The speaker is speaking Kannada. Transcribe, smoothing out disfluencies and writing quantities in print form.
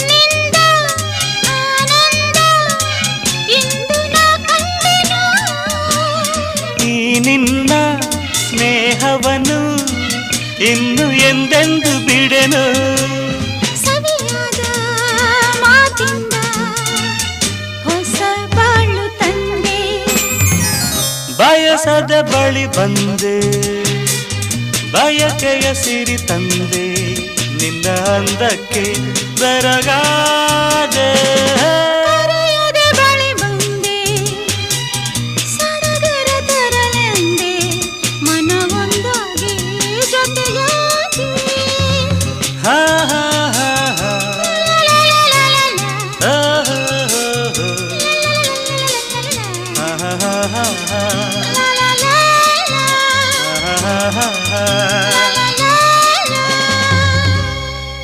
ನಿಂದ ಆನಂದ ಇಂದು ನಾ ಕಂಡೆನು. ಈ ನಿನ್ನ ಸ್ನೇಹವನ್ನು ಇನ್ನು ಎಂದೆಂದು ಬಿಡೆನು. ಸವಿಯಾದ ಮಾತಿಂದ ಹೊಸ ಬಾಳು ತಂದೆ. ಬಯಸದ ಬಳಿ ಬಂದೆ, ಬಯಕೆಯ ಸಿರಿ ತಂದೆ. ನಿನ್ನ ಅಂದಕ್ಕೆ ಬೆರಗಾದೆ.